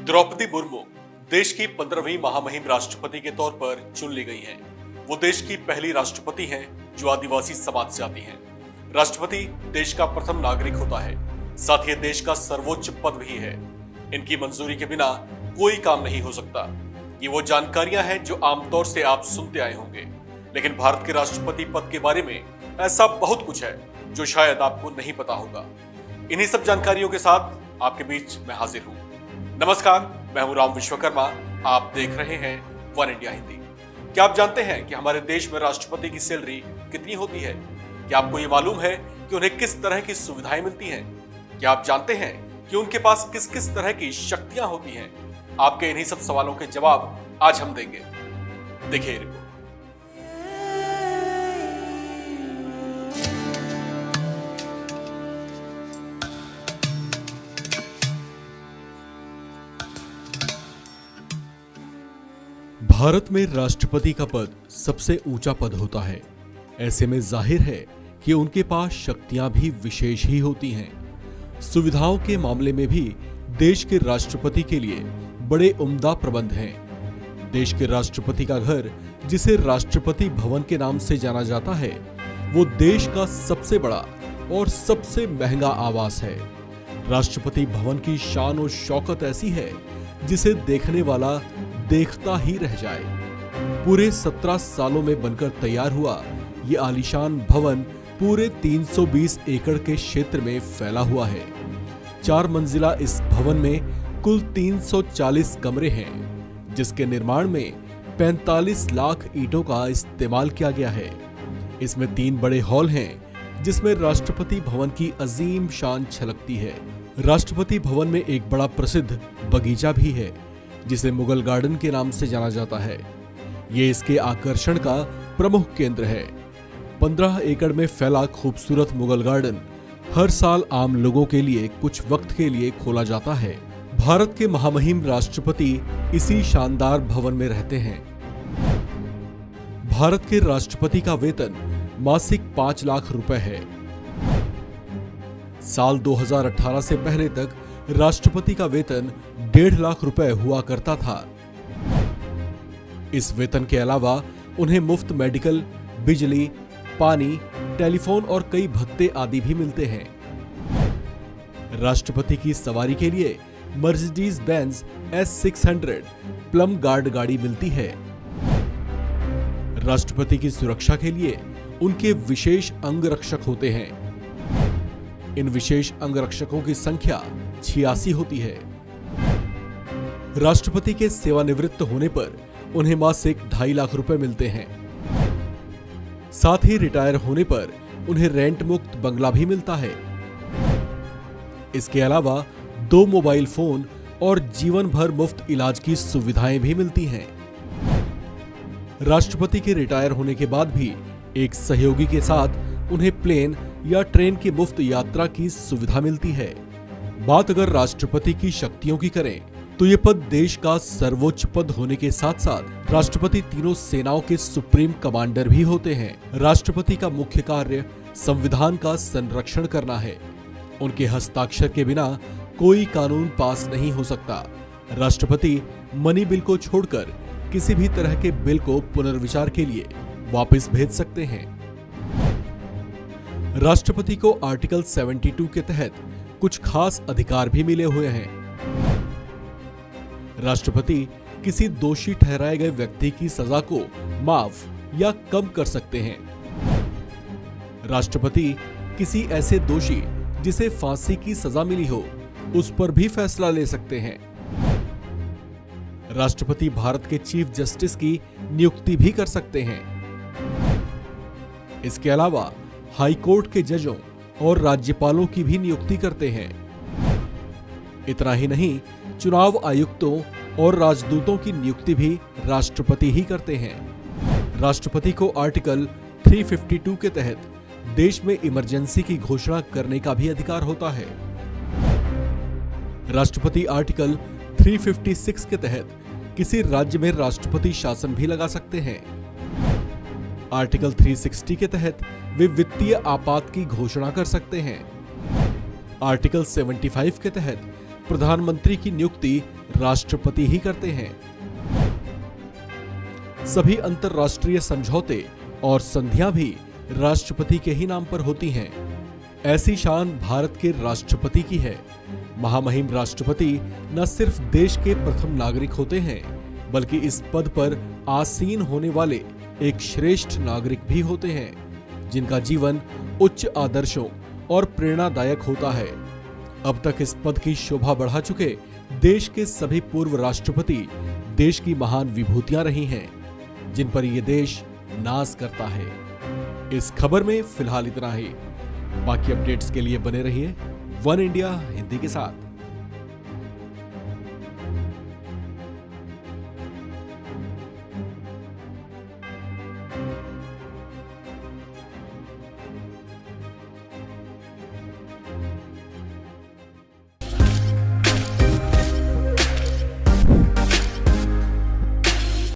द्रौपदी मुर्मू देश की 15वीं महामहिम राष्ट्रपति के तौर पर चुन ली गई हैं। वो देश की पहली राष्ट्रपति हैं जो आदिवासी समाज से आती हैं। राष्ट्रपति देश का प्रथम नागरिक होता है, साथ ही देश का सर्वोच्च पद भी है। इनकी मंजूरी के बिना कोई काम नहीं हो सकता। ये वो जानकारियां हैं जो आमतौर से आप सुनते आए होंगे, लेकिन भारत के राष्ट्रपति पद के बारे में ऐसा बहुत कुछ है जो शायद आपको नहीं पता होगा। इन्हीं सब जानकारियों के साथ आपके बीच मैं हाजिर हूं। नमस्कार, मैं हूं राम विश्वकर्मा। आप देख रहे हैं वन इंडिया हिंदी। क्या आप जानते हैं कि हमारे देश में राष्ट्रपति की सैलरी कितनी होती है? क्या आपको ये मालूम है कि उन्हें किस तरह की सुविधाएं मिलती हैं? क्या आप जानते हैं कि उनके पास किस किस तरह की शक्तियां होती हैं? आपके इन्हीं सब सवालों के जवाब आज हम देंगे। देखिए रिपोर्ट। भारत में राष्ट्रपति का पद सबसे ऊंचा पद होता है। ऐसे में जाहिर है कि उनके पास शक्तियां भी विशेष ही होती हैं। सुविधाओं के मामले में भी देश के राष्ट्रपति के लिए बड़े उम्दा प्रबंध हैं। देश के राष्ट्रपति का घर, जिसे राष्ट्रपति भवन के नाम से जाना जाता है, वो देश का सबसे बड़ा और सबसे महंगा आवास है। राष्ट्रपति भवन की शान और शौकत ऐसी है जिसे देखने वाला देखता ही रह जाए। पूरे 17 सालों में बनकर तैयार हुआ ये आलीशान भवन पूरे 320 एकड़ के क्षेत्र में फैला हुआ है। 4 मंजिला इस भवन में कुल 340 कमरे हैं, जिसके निर्माण में 45 लाख ईंटों का इस्तेमाल किया गया है। इसमें 3 बड़े हॉल हैं, जिसमें राष्ट्रपति भवन की अजीम शान झलकती है। राष्ट्रपति भवन में एक बड़ा प्रसिद्ध बगीचा भी है, जिसे मुगल गार्डन के नाम से जाना जाता है। ये इसके आकर्षण का प्रमुख केंद्र है। 15 एकड़ में फैला खूबसूरत मुगल गार्डन हर साल आम लोगों के लिए कुछ वक्त के लिए खोला जाता है। भारत के महामहिम राष्ट्रपति इसी शानदार भवन में रहते हैं। भारत के राष्ट्रपति का वेतन मासिक 5 लाख रुपए है। साल 2018 से पहले तक राष्ट्रपति का वेतन 1.5 लाख रुपए हुआ करता था। इस वेतन के अलावा उन्हें मुफ्त मेडिकल, बिजली, पानी, टेलीफोन और कई भत्ते आदि भी मिलते हैं। राष्ट्रपति की सवारी के लिए Mercedes Benz S600 plum guard गाड़ी मिलती है। राष्ट्रपति की सुरक्षा के लिए उनके विशेष अंगरक्षक होते हैं। इन विशेष अंगरक्षकों की संख्या 86 होती है। राष्ट्रपति के सेवानिवृत्त होने पर उन्हें मासिक 2.5 लाख रुपए मिलते हैं। साथ ही रिटायर होने पर उन्हें रेंट मुक्त बंगला भी मिलता है। इसके अलावा 2 मोबाइल फोन और जीवन भर मुफ्त इलाज की सुविधाएं भी मिलती हैं। राष्ट्रपति के रिटायर होने के बाद भी एक सहयोगी के साथ उन्हें प्लेन या ट्रेन की मुफ्त यात्रा की सुविधा मिलती है। बात अगर राष्ट्रपति की शक्तियों की करें तो ये पद देश का सर्वोच्च पद होने के साथ साथ राष्ट्रपति तीनों सेनाओं के सुप्रीम कमांडर भी होते हैं। राष्ट्रपति का मुख्य कार्य संविधान का संरक्षण करना है। उनके हस्ताक्षर के बिना कोई कानून पास नहीं हो सकता। राष्ट्रपति मनी बिल को छोड़कर किसी भी तरह के बिल को पुनर्विचार के लिए वापस भेज सकते हैं। राष्ट्रपति को आर्टिकल 72 के तहत कुछ खास अधिकार भी मिले हुए हैं। राष्ट्रपति किसी दोषी ठहराए गए व्यक्ति की सजा को माफ या कम कर सकते हैं। राष्ट्रपति किसी ऐसे दोषी जिसे फांसी की सजा मिली हो, उस पर भी फैसला ले सकते हैं। राष्ट्रपति भारत के चीफ जस्टिस की नियुक्ति भी कर सकते हैं। इसके अलावा हाई कोर्ट के जजों और राज्यपालों की भी नियुक्ति करते हैं। इतना ही नहीं, चुनाव आयुक्तों और राजदूतों की नियुक्ति भी राष्ट्रपति ही करते हैं। राष्ट्रपति को आर्टिकल 352 के तहत देश में इमरजेंसी की घोषणा करने का भी अधिकार होता है। राष्ट्रपति आर्टिकल 356 के तहत किसी राज्य में राष्ट्रपति शासन भी लगा सकते हैं। आर्टिकल 360 के तहत वे वित्तीय आपात की घोषणा कर सकते हैं। आर्टिकल 75 के तहत प्रधानमंत्री की नियुक्ति राष्ट्रपति ही करते हैं। सभी अंतर्राष्ट्रीय समझौते और संधियां भी राष्ट्रपति के ही नाम पर होती हैं। ऐसी शान भारत के राष्ट्रपति की है। महामहिम राष्ट्रपति न सिर्फ देश के प्रथम नागरिक होते हैं, बल्कि इस पद पर आसीन होने वाले एक श्रेष्ठ नागरिक भी होते हैं, जिनका जीवन उच्च आदर्शों और प्रेरणादायक होता है। अब तक इस पद की शोभा बढ़ा चुके देश के सभी पूर्व राष्ट्रपति देश की महान विभूतियां रही हैं, जिन पर ये देश नाज करता है। इस खबर में फिलहाल इतना ही। बाकी अपडेट्स के लिए बने रहिए वन इंडिया हिंदी के साथ।